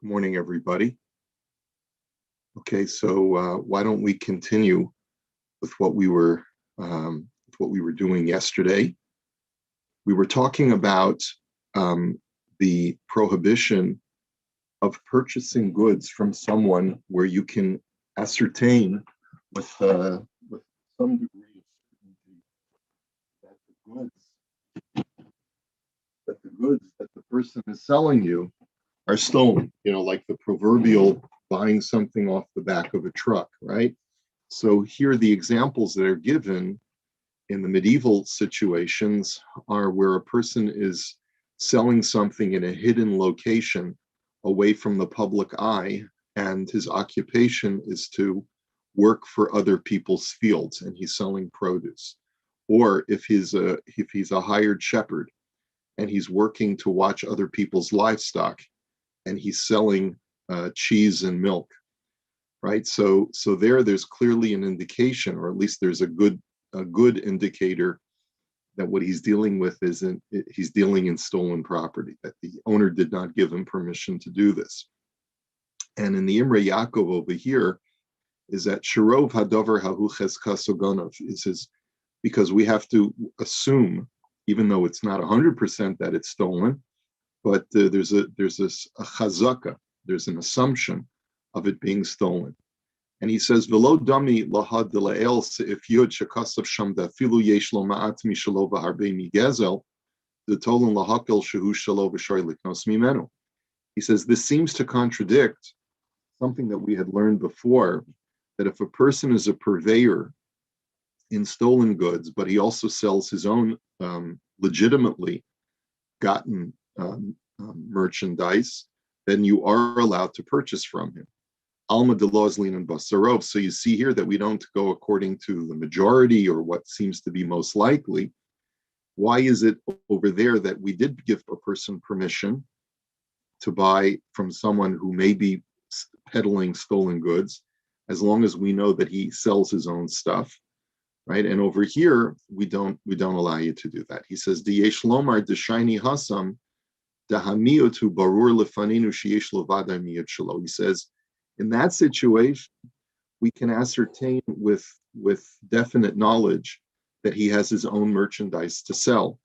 Good morning, everybody. Okay, so why don't we continue with what we were doing yesterday? We were talking about the prohibition of purchasing goods from someone where you can ascertain with some degree of certainty that the goods that the person is selling you are stolen. Like the proverbial buying something off the back of a truck, right? So here the examples that are given in the medieval situations are where a person is selling something in a hidden location away from the public eye, and his occupation is to work for other people's fields, and he's selling produce. Or if he's a hired shepherd and he's working to watch other people's livestock, and he's selling cheese and milk, right? So there's clearly an indication, or at least there's a good indicator that what he's dealing with he's dealing in stolen property, that the owner did not give him permission to do this. And in the Imrei Yaakov over here is that Shirov Hadover Hahu Cheskas Ogonov is his, because we have to assume, even though it's not 100% that it's stolen, but there's a chazaka, there's an assumption of it being stolen. And he says, "V'lo dami lahad dela'el se'if yod shekasav sham dafilu yesh lo ma'at mishalo v'harbe migezel d'tolen lahakel shehu shalo v'shoy liknos mimenu." He says this seems to contradict something that we had learned before, that if a person is a purveyor in stolen goods, but he also sells his own legitimately gotten merchandise, then you are allowed to purchase from him. Alma de Lozlin and Basarov. So you see here that we don't go according to the majority or what seems to be most likely. Why is it over there that we did give a person permission to buy from someone who may be peddling stolen goods, as long as we know that he sells his own stuff, right? And over here we don't allow you to do that. He says, "Diyesh lomar deshayni hasam dahamiotu barur lefaninu sheyesh lo vada miyot shelo." He says, in that situation, we can ascertain with definite knowledge that he has his own merchandise to sell,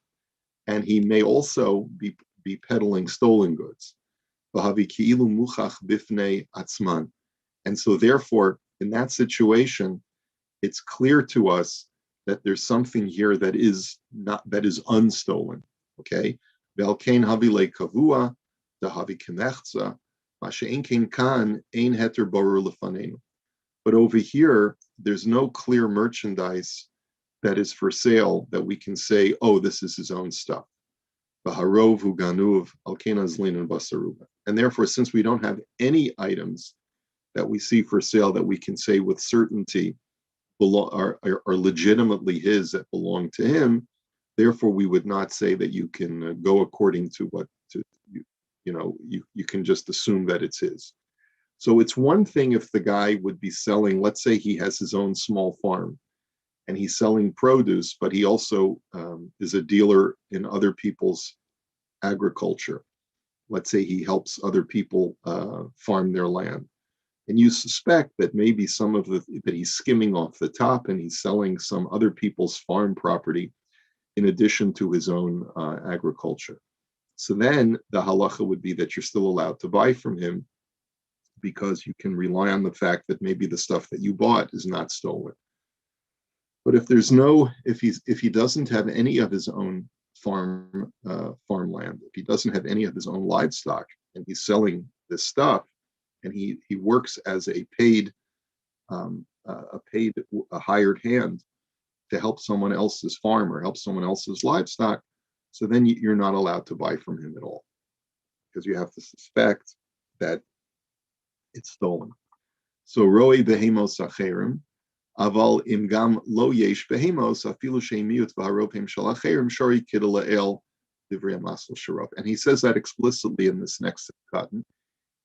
and he may also be peddling stolen goods. And so therefore, in that situation, it's clear to us that there's something here that is unstolen. Okay? But over here, there's no clear merchandise that is for sale that we can say, oh, this is his own stuff. And therefore, since we don't have any items that we see for sale that we can say with certainty are legitimately his, that belong to him, therefore we would not say that you can go according to what you can just assume that it's his. So it's one thing if the guy would be selling, let's say he has his own small farm and he's selling produce, but he also is a dealer in other people's agriculture. Let's say he helps other people farm their land. And you suspect that maybe that he's skimming off the top and he's selling some other people's farm property in addition to his own agriculture. So then the halacha would be that you're still allowed to buy from him, because you can rely on the fact that maybe the stuff that you bought is not stolen. But if he doesn't have any of his own farmland, if he doesn't have any of his own livestock, and he's selling this stuff, and he works as a hired hand to help someone else's farm or help someone else's livestock, so then you're not allowed to buy from him at all, because you have to suspect that it's stolen. So roi behemos acherim, aval imgam lo yesh behemos afilu sheimiut v'haropim shel acherim shori kidel la'el divrei masel sharov. And he says that explicitly in this next cotton.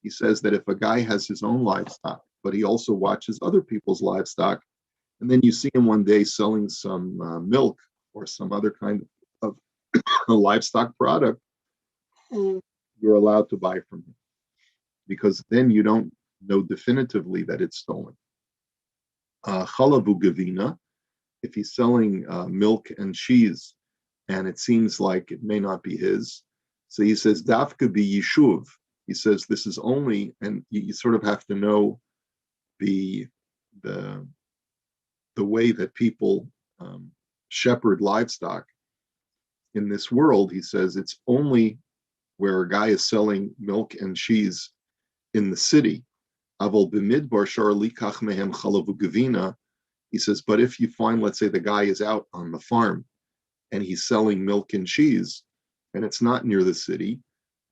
He says that if a guy has his own livestock, but he also watches other people's livestock, and then you see him one day selling some milk or some other kind of a livestock product, you're allowed to buy from him. because then you don't know definitively that it's stolen. Chalavu gavina, if he's selling milk and cheese, and it seems like it may not be his, so he says dafka bi yishuv. He says this is only, and you sort of have to know the way that people shepherd livestock in this world. He says it's only where a guy is selling milk and cheese in the city. Aval b'midbar shar likach mehem chalavu gavina. He says, but if you find, let's say the guy is out on the farm and he's selling milk and cheese, and it's not near the city,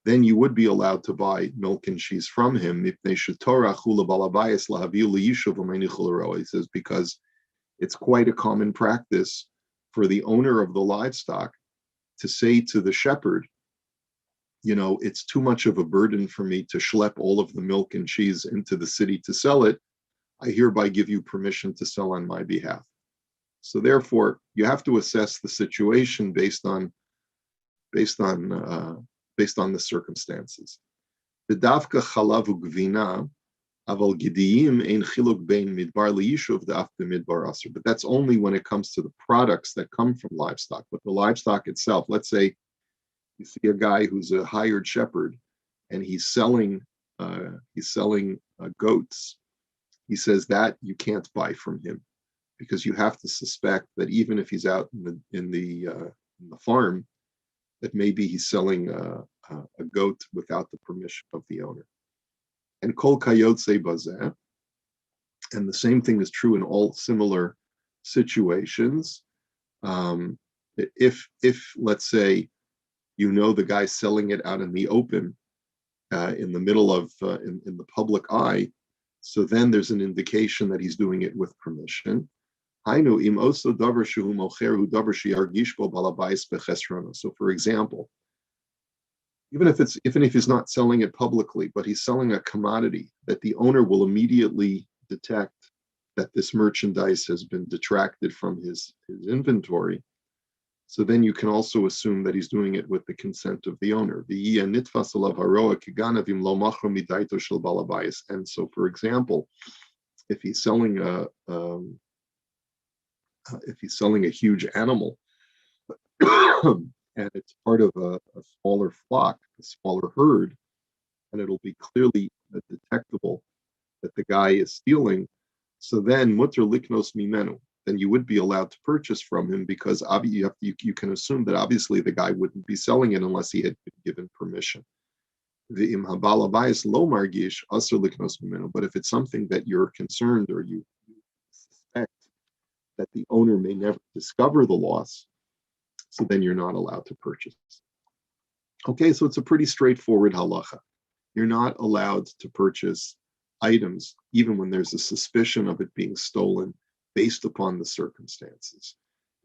then you would be allowed to buy milk and cheese from him. He says, because it's quite a common practice for the owner of the livestock to say to the shepherd, it's too much of a burden for me to schlep all of the milk and cheese into the city to sell it. I hereby give you permission to sell on my behalf. So therefore, you have to assess the situation based on the circumstances. The davka chalavu gvina aval gidiyim ein chiluk bein midbar liyishuv daf b'midbar aser. But that's only when it comes to the products that come from livestock. But the livestock itself, let's say you see a guy who's a hired shepherd and he's selling goats. He says that you can't buy from him because you have to suspect that even if he's out in the farm, that maybe he's selling a goat without the permission of the owner. And kol kayotze bazeh, and the same thing is true in all similar situations. If let's say the guy's selling it out in the open, in the middle of in the public eye, so then there's an indication that he's doing it with permission. So for example, even if he's not selling it publicly, but he's selling a commodity that the owner will immediately detect that this merchandise has been detracted from his inventory, so then you can also assume that he's doing it with the consent of the owner. And so, for example, if he's selling a huge animal and it's part of a smaller flock, a smaller herd, and it'll be clearly detectable that the guy is stealing, so then mutter liknos mimenu, then you would be allowed to purchase from him, because you can assume that obviously the guy wouldn't be selling it unless he had been given permission. But if it's something that you're concerned or you suspect that the owner may never discover the loss, so then you're not allowed to purchase. Okay, so it's a pretty straightforward halacha. You're not allowed to purchase items even when there's a suspicion of it being stolen based upon the circumstances.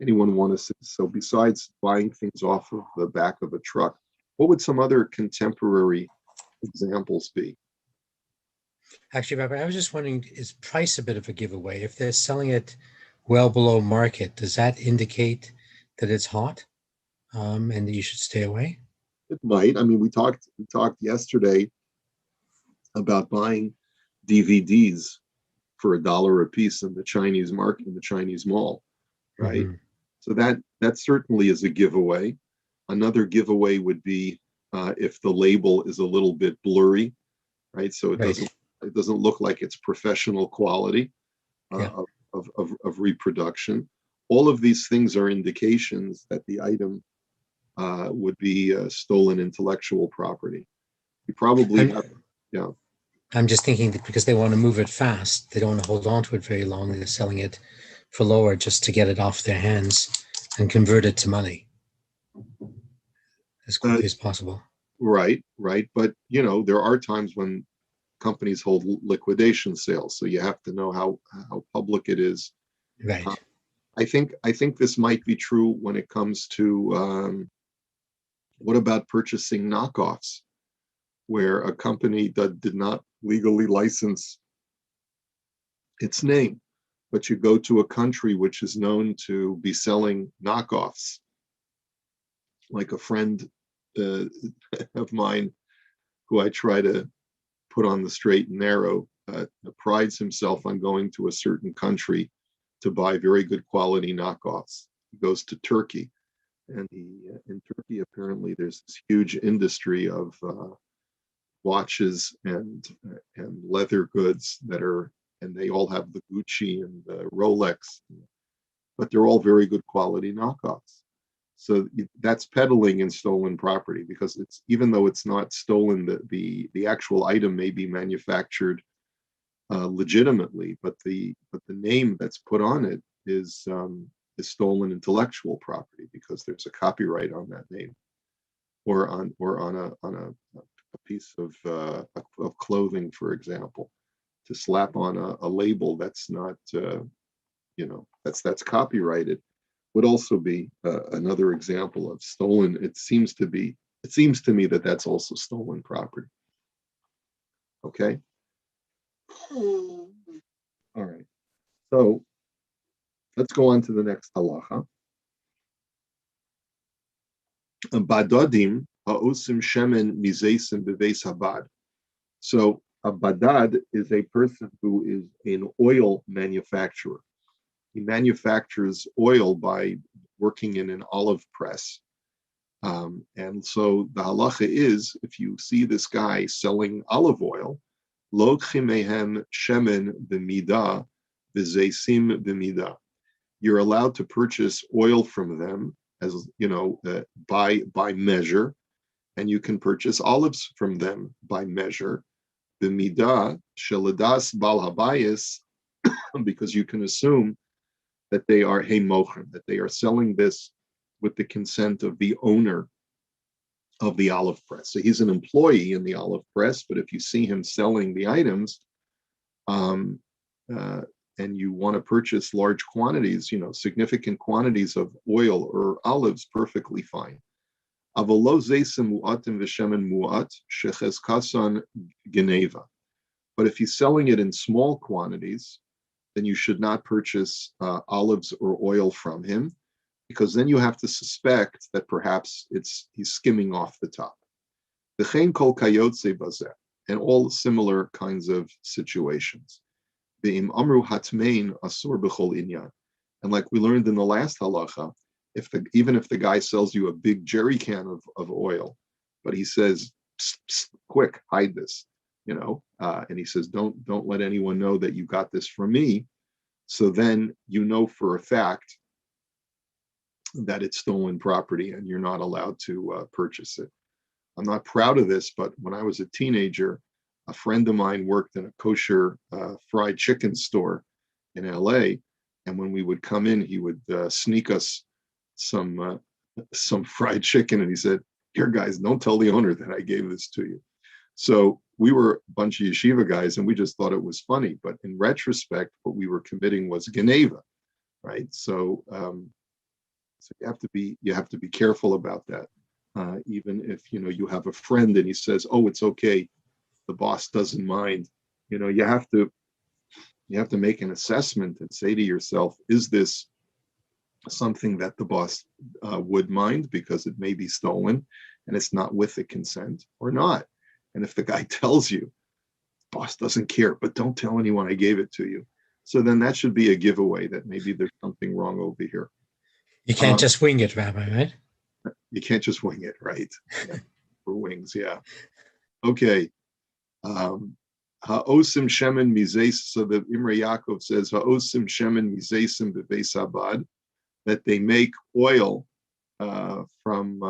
Anyone want to say, so besides buying things off of the back of a truck, what would some other contemporary examples be? Actually, Rabbi, I was just wondering, is price a bit of a giveaway? If they're selling it well below market, does that indicate that it's hot and that you should stay away? It might. I mean, we talked yesterday about buying DVDs for $1 a piece in the Chinese market, in the Chinese mall, right? Mm-hmm. So that certainly is a giveaway. Another giveaway would be if the label is a little bit blurry, right? So it doesn't look like it's professional quality of reproduction. All of these things are indications that the item would be stolen intellectual property. You probably I'm just thinking that because they want to move it fast, they don't want to hold on to it very long. They're selling it for lower just to get it off their hands and convert it to money as quickly as possible. Right. But, there are times when companies hold liquidation sales, so you have to know how public it is. Right. I think this might be true when it comes to what about purchasing knockoffs, where a company that did not legally license its name, but you go to a country which is known to be selling knockoffs. Like a friend of mine who I try to put on the straight and narrow, prides himself on going to a certain country to buy very good quality knockoffs. He goes to Turkey, and in Turkey apparently there's this huge industry of watches and leather goods and they all have the Gucci and the Rolex, but they're all very good quality knockoffs. So that's peddling in stolen property, because it's, even though it's not stolen, the actual item may be manufactured legitimately, but the name that's put on it is stolen intellectual property, because there's a copyright on that name, or on a piece of clothing, for example, to slap on a label that's not that's copyrighted, would also be another example of stolen. It seems to me that that's also stolen property. Okay. All right. So let's go on to the next halacha. Badadim ha'osim shemen mizeisim beveis habad. So a badad is a person who is an oil manufacturer. He manufactures oil by working in an olive press. And so the halacha is, if you see this guy selling olive oil, lo chimehem shemen b'midah v'zeisim b'midah. You're allowed to purchase oil from them, as by measure, and you can purchase olives from them by measure. B'midah sheladas bal habayis, because you can assume that they are heimochen, that they are selling this with the consent of the owner of the olive press. So he's an employee in the olive press, but if you see him selling the items, and you want to purchase large quantities, significant quantities of oil or olives, perfectly fine. But if he's selling it in small quantities, then you should not purchase olives or oil from him, because then you have to suspect that perhaps he's skimming off the top. And all similar kinds of situations. And like we learned in the last halacha, even if the guy sells you a big jerry can of oil, but he says, psst, psst, quick, hide this, and he says, don't let anyone know that you got this from me. So then for a fact that it's stolen property and you're not allowed to purchase it. I'm not proud of this, but when I was a teenager, a friend of mine worked in a kosher fried chicken store in LA. And when we would come in, he would sneak us some fried chicken. And he said, "Here, guys, don't tell the owner that I gave this to you." So we were a bunch of yeshiva guys, and we just thought it was funny. But in retrospect, what we were committing was geneva, right? So you have to be careful about that. Even if you have a friend and he says, "Oh, it's okay, the boss doesn't mind," you have to make an assessment and say to yourself, is this something that the boss would mind, because it may be stolen and it's not with the consent, or not? And if the guy tells you, boss doesn't care, but don't tell anyone I gave it to you, so then that should be a giveaway that maybe there's something wrong over here. You can't just wing it, Rabbi, right? You can't just wing it, right? Yeah. For wings, yeah. Okay. Ha'osim shemen mizeis. So the Imrei Yaakov says, Ha'osim shemen mizeisim beveis habad, that they make oil from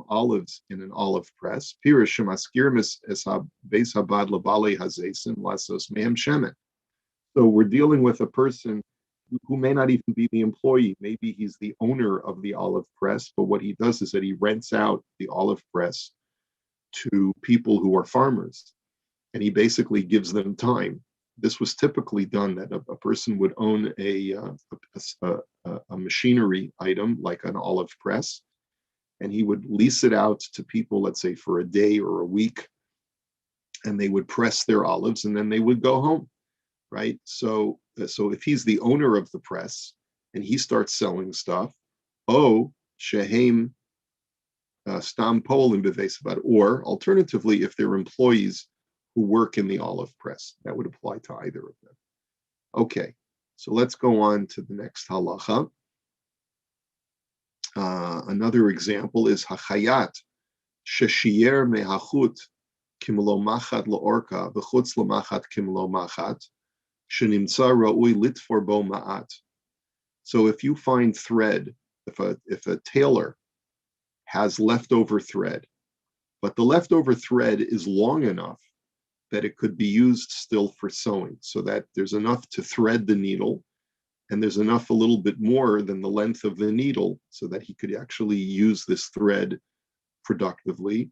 olives in an olive press. Pirish shemaskirmis es beis habad labale hazeisim lasos mehem shemen. So we're dealing with a person who may not even be the employee. Maybe he's the owner of the olive press, but what he does is that he rents out the olive press to people who are farmers, and he basically gives them time. This was typically done, that a person would own a machinery item like an olive press, and he would lease it out to people, let's say for a day or a week, and they would press their olives and then they would go home, right? So if he's the owner of the press and he starts selling stuff, shehem stam polin bevesabat, or alternatively, if they're employees who work in the olive press. That would apply to either of them. Okay, so let's go on to the next halacha. Another example is hachayat sheshiyer mehachut kimlo machat laorka v'chutz lamachat kimlo machat shenimtza ra'ui litfor bo ma'at. So if you find thread, if a tailor has leftover thread, but the leftover thread is long enough that it could be used still for sewing, so that there's enough to thread the needle, and there's enough a little bit more than the length of the needle so that he could actually use this thread productively.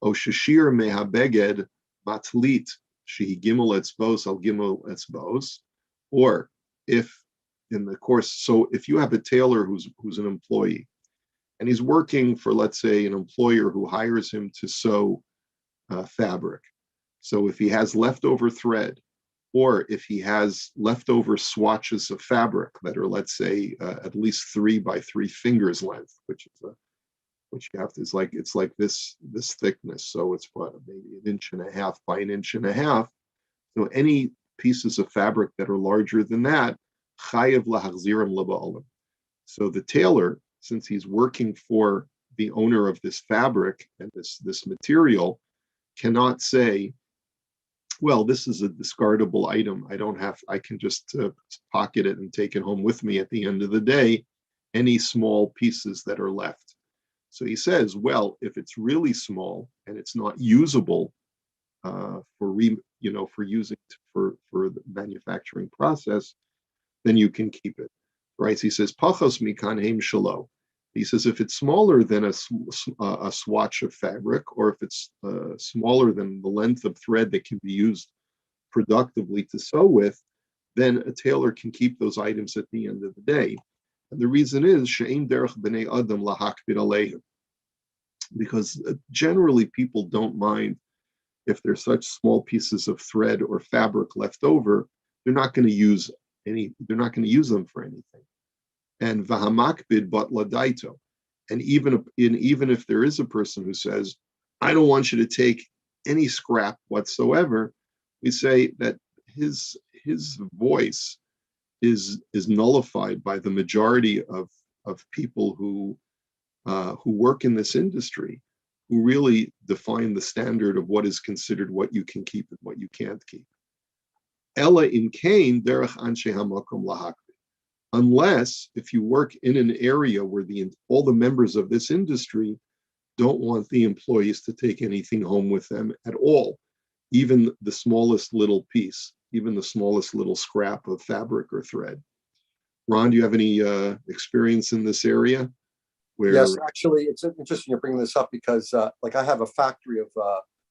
O shashir mehabeged matlit shehi gimel etzbos al gimel etzbos. Or if in the course, so if you have a tailor who's an employee, and he's working for, let's say, an employer who hires him to sew fabric. So if he has leftover thread, or if he has leftover swatches of fabric that are, let's say, at least 3 by 3 fingers length, which you have to, it's like this thickness. So it's what, maybe 1.5 inches by 1.5 inches. So any pieces of fabric that are larger than that, chayav lahachzirim leba'olim. So the tailor, since he's working for the owner of this fabric and this material, cannot say, well, this is a discardable item. I can just pocket it and take it home with me at the end of the day, any small pieces that are left. So he says, well, if it's really small and it's not usable for using for the manufacturing process, then you can keep it, right? So he says, pachos mikan heim shelo. He says, if it's smaller than a swatch of fabric, or if it's smaller than the length of thread that can be used productively to sew with, then a tailor can keep those items at the end of the day. And the reason is, she'ein derech b'nei adam lahakbid aleihim, because generally people don't mind if there's such small pieces of thread or fabric left over. They're not going to use them for anything. And vahamakbid but ladaito. And even if there is a person who says, I don't want you to take any scrap whatsoever, we say that his voice is nullified by the majority of people who work in this industry, who really define the standard of what is considered what you can keep and what you can't keep. Ella in kain derech anshe hamakom lahakbid. Unless if you work in an area where all the members of this industry don't want the employees to take anything home with them at all, even the smallest little piece, even the smallest little scrap of fabric or thread. Ron, do you have any experience in this area? Yes, actually, it's interesting you're bringing this up because, like, I have a factory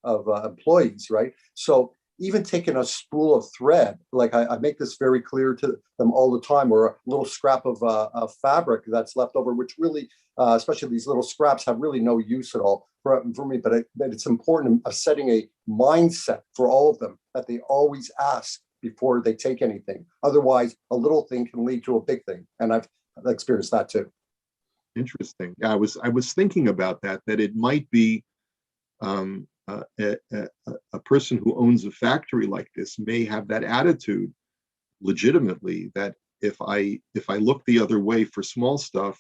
of employees, right? So even taking a spool of thread, like I make this very clear to them all the time, or a little scrap of fabric that's left over, which really, especially these little scraps, have really no use at all for me. But it's important of setting a mindset for all of them that they always ask before they take anything. Otherwise, a little thing can lead to a big thing, and I've experienced that too. Interesting. Yeah, I was thinking about that it might be a person who owns a factory like this may have that attitude legitimately, that if I look the other way for small stuff,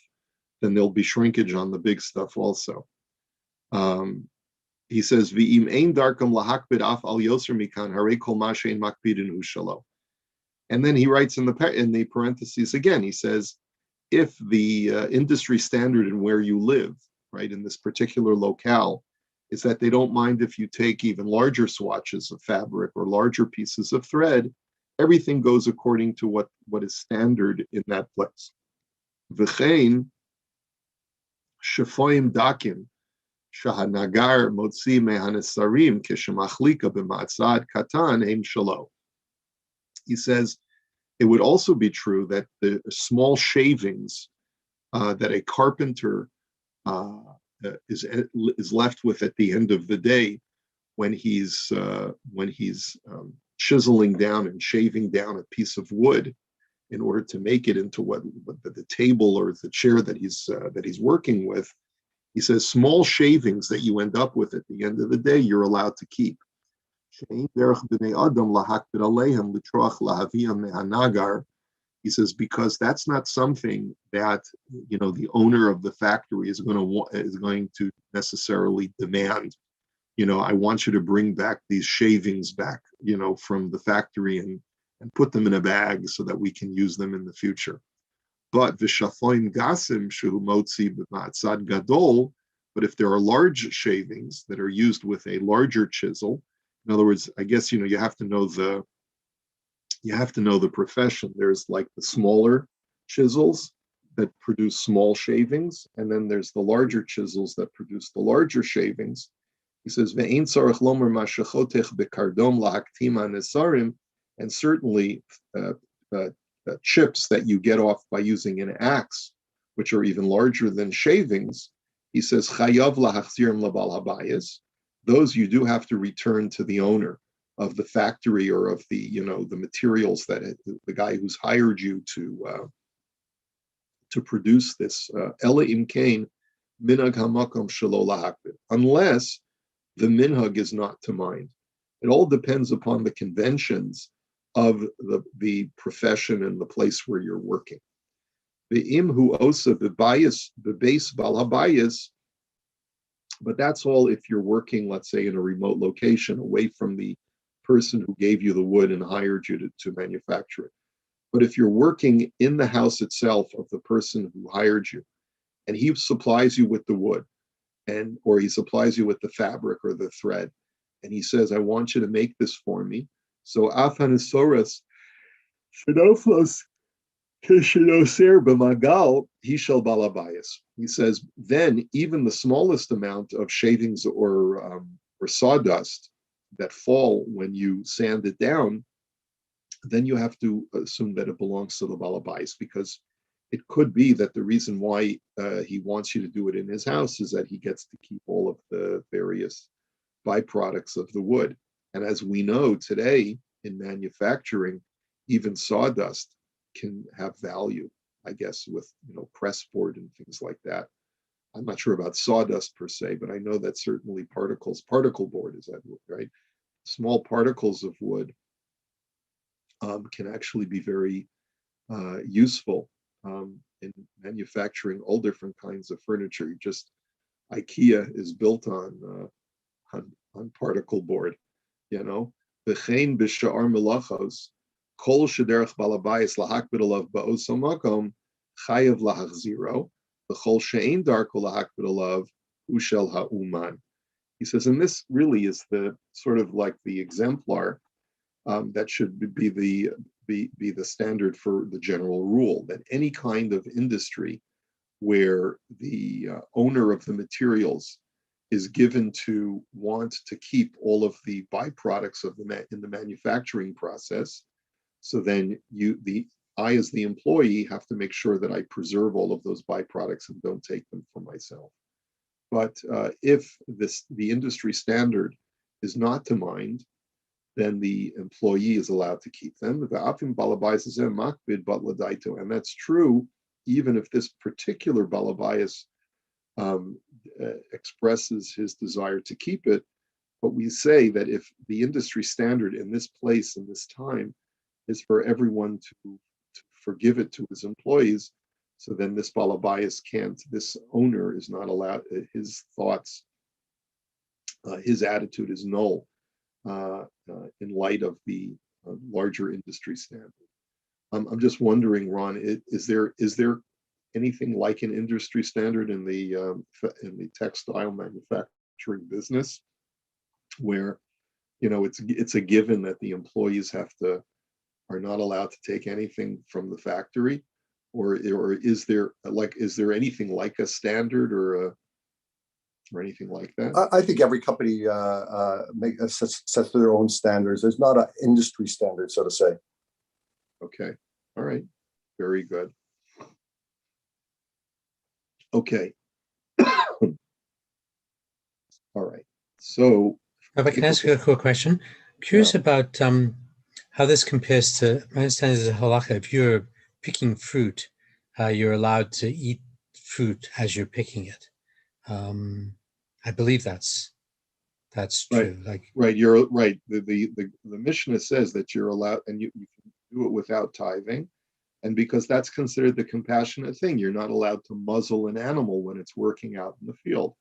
then there'll be shrinkage on the big stuff also. He says, "V'im ein darkam lahakbid af al yoser mikan harei kol ma she'ein makbidin hu shelo." And then he writes in the parentheses again. He says, if the industry standard in where you live, right, in this particular locale, is that they don't mind if you take even larger swatches of fabric or larger pieces of thread, everything goes according to what is standard in that place. V'chein shefoim dakim shahanagar motzi mehanesarim kishemachlika b'matzad katan heim shelo. He says, it would also be true that the small shavings that a carpenter is left with at the end of the day, when he's chiseling down and shaving down a piece of wood in order to make it into what the table or the chair that he's working with. He says small shavings that you end up with at the end of the day, you're allowed to keep. She'ein derech b'nei adam lahakpid aleihem l'troach lahaviyam me'hanagar. He says, because that's not something that, the owner of the factory is going to necessarily demand. I want you to bring back these shavings back, from the factory and put them in a bag so that we can use them in the future. But v'shafoim gasim shehu motzi b'matzad gadol. But if there are large shavings that are used with a larger chisel, in other words, I guess you have to know the profession. There's like the smaller chisels that produce small shavings, and then there's the larger chisels that produce the larger shavings. He says, "Ve'ein tzarich lomer mashachotech bekardom lahaktima nesarim," and certainly chips that you get off by using an axe, which are even larger than shavings. He says, "Chayav lahachzirim labal habayis." Those you do have to return to the owner of the factory or of the the materials that the guy who's hired you to produce this. Ela imkain minhag hamakom shelo lahakbid, unless the minhag is not to mind. It all depends upon the conventions of the profession and the place where you're working. The imhu osa bebayis bebase balhabayis. But that's all if you're working, let's say, in a remote location away from the person who gave you the wood and hired you to manufacture it. But if you're working in the house itself of the person who hired you, and he supplies you with the wood, or he supplies you with the fabric or the thread, and he says, I want you to make this for me. So afanisoras shenoflos kishinoser b'magal hishal balabayas. He says, then even the smallest amount of shavings or sawdust that fall when you sand it down, then you have to assume that it belongs to the balabais, because it could be that the reason why he wants you to do it in his house is that he gets to keep all of the various byproducts of the wood. And as we know today in manufacturing, even sawdust can have value, I guess, with press board and things like that. I'm not sure about sawdust per se, but I know that certainly particle board is that wood, right? Small particles of wood can actually be very useful in manufacturing all different kinds of furniture. IKEA is built on particle board, V'chein b'sha'ar melachos kol shederech balabayis lahakbid alav ba'os hamakom chayav lahachziro v'chol she'ein darko lahakbid alav ushel ha'uman. He says, and this really is the sort of like the exemplar that should be the standard for the general rule, that any kind of industry where the owner of the materials is given to want to keep all of the byproducts of in the manufacturing process, so then I as the employee have to make sure that I preserve all of those byproducts and don't take them for myself. But if the industry standard is not to mind, then the employee is allowed to keep them. And that's true even if this particular balabayas expresses his desire to keep it. But we say that if the industry standard in this place and this time is for everyone to forgive it to his employees, so then this balabayas this owner is not allowed, his thoughts, his attitude is null in light of the larger industry standard. I'm just wondering, Ron, is there anything like an industry standard in the textile manufacturing business, where it's a given that the employees are not allowed to take anything from the factory, or is there anything like a standard or anything like that? I think every company sets their own standards. There's not an industry standard, so to say. Okay. All right. Very good. Okay. All right. So, if I can ask you a quick question, curious about how this compares to, my understanding is a halacha. If you're picking fruit, you're allowed to eat fruit as you're picking it. I believe that's that's Right. true. Like, Right, you're right. The Mishnah says that you're allowed, and you can do it without tithing. And because that's considered the compassionate thing, you're not allowed to muzzle an animal when it's working out in the field.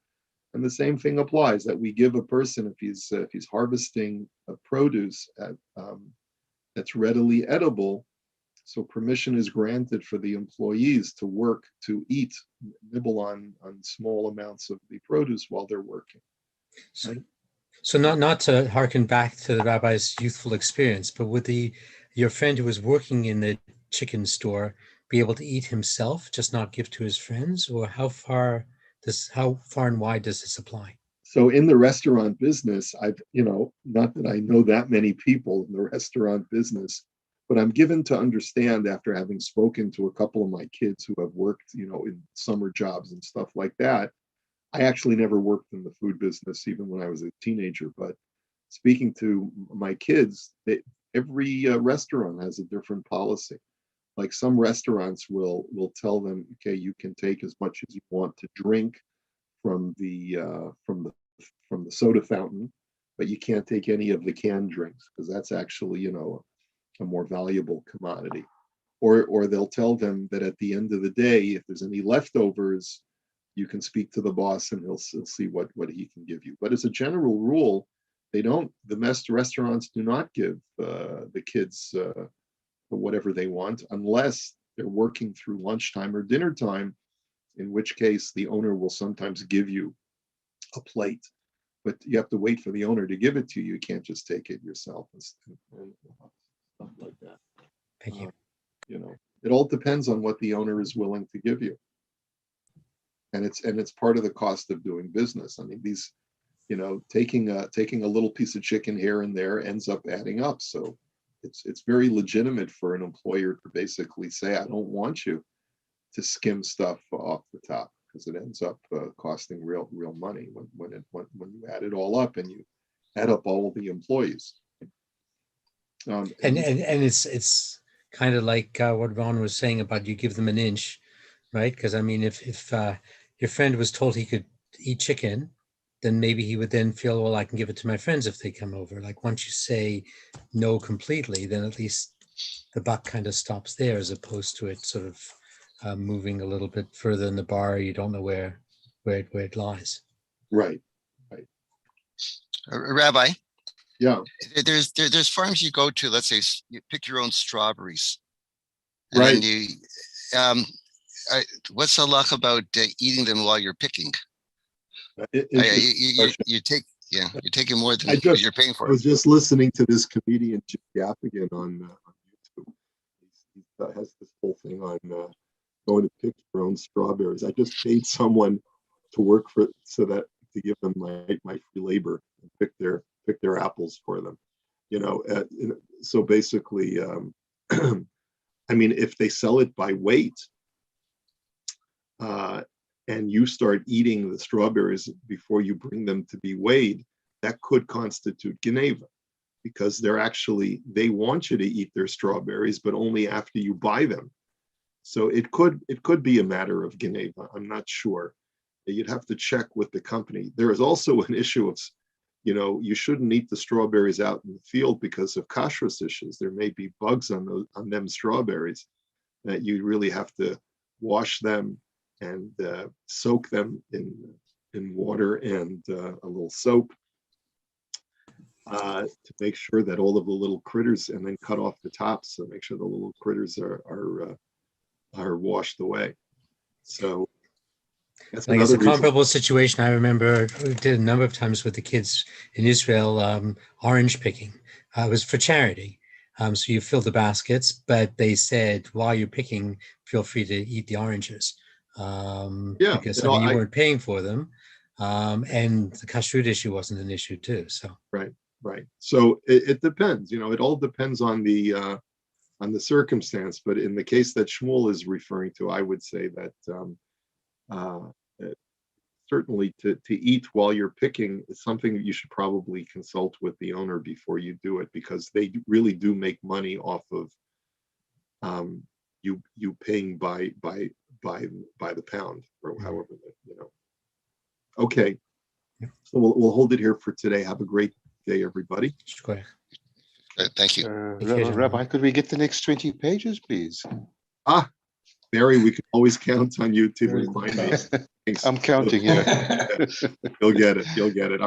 And the same thing applies, that we give a person, if he's harvesting a produce that's readily edible, so permission is granted for the employees to work, to eat, nibble on small amounts of the produce while they're working. so, Right? so not to harken back to the rabbi's youthful experience, but would your friend who was working in the chicken store be able to eat himself, just not give to his friends? Or how far and wide does this apply? So in the restaurant business, not that I know that many people in the restaurant business, but I'm given to understand, after having spoken to a couple of my kids who have worked, in summer jobs and stuff like that. I actually never worked in the food business, even when I was a teenager, but speaking to my kids, every restaurant has a different policy. Like some restaurants will tell them, okay, you can take as much as you want to drink from the soda fountain, but you can't take any of the canned drinks because that's actually, a more valuable commodity. Or they'll tell them that at the end of the day, if there's any leftovers, you can speak to the boss and he'll see what he can give you. But as a general rule, the restaurants do not give the kids whatever they want unless they're working through lunchtime or dinner time, in which case the owner will sometimes give you a plate, but you have to wait for the owner to give it to you. You can't just take it yourself and stuff like that. Thank you. It all depends on what the owner is willing to give you. And it's part of the cost of doing business. I mean, these, taking a little piece of chicken here and there ends up adding up. So it's very legitimate for an employer to basically say, I don't want you to skim stuff off the top, because it ends up costing real money when you add it all up and you add up all of the employees. And it's kind of like what Ron was saying about you give them an inch, right? Because I mean, if your friend was told he could eat chicken, then maybe he would then feel, well, I can give it to my friends if they come over. Like once you say no completely, then at least the buck kind of stops there, as opposed to it sort of moving a little bit further in the bar. You don't know where it lies. Right. Rabbi, Yeah. there's farms you go to. Let's say you pick your own strawberries, and Right. then what's the luck about eating them while you're picking? You're taking more than you're paying for. I was just listening to this comedian Jim Gaffigan on YouTube. He has this whole thing on going to pick your own strawberries. I just paid someone to work to give them my free labor and pick their apples for them. So basically, I mean, if they sell it by weight, and you start eating the strawberries before you bring them to be weighed, that could constitute Geneva, because they want you to eat their strawberries, but only after you buy them. So it could be a matter of Geneva. I'm not sure. You'd have to check with the company. There is also an issue of, you shouldn't eat the strawberries out in the field because of kashrus issues. There may be bugs on them strawberries that you really have to wash them and soak them in water and a little soap to make sure that all of the little critters, and then cut off the tops to make sure the little critters are washed away. So that's I guess another a reason. comparable situation I remember we did a number of times with the kids in Israel, orange picking. It was for charity. So you fill the baskets, but they said while you're picking, feel free to eat the oranges. Because you weren't paying for them. And the kashrut issue wasn't an issue too. So right. So it depends. It all depends on the circumstance. But in the case that Shmuel is referring to, I would say that certainly to eat while you're picking is something that you should probably consult with the owner before you do it, because they really do make money off of you paying by the pound or however. Okay. So we'll hold it here for today. Have a great day, everybody. Shkoyach. Thank you. Rabbi, could we get the next 20 pages, please? Barry, we can always count on you to remind me. Thanks. I'm counting here. You'll get it. You'll get it.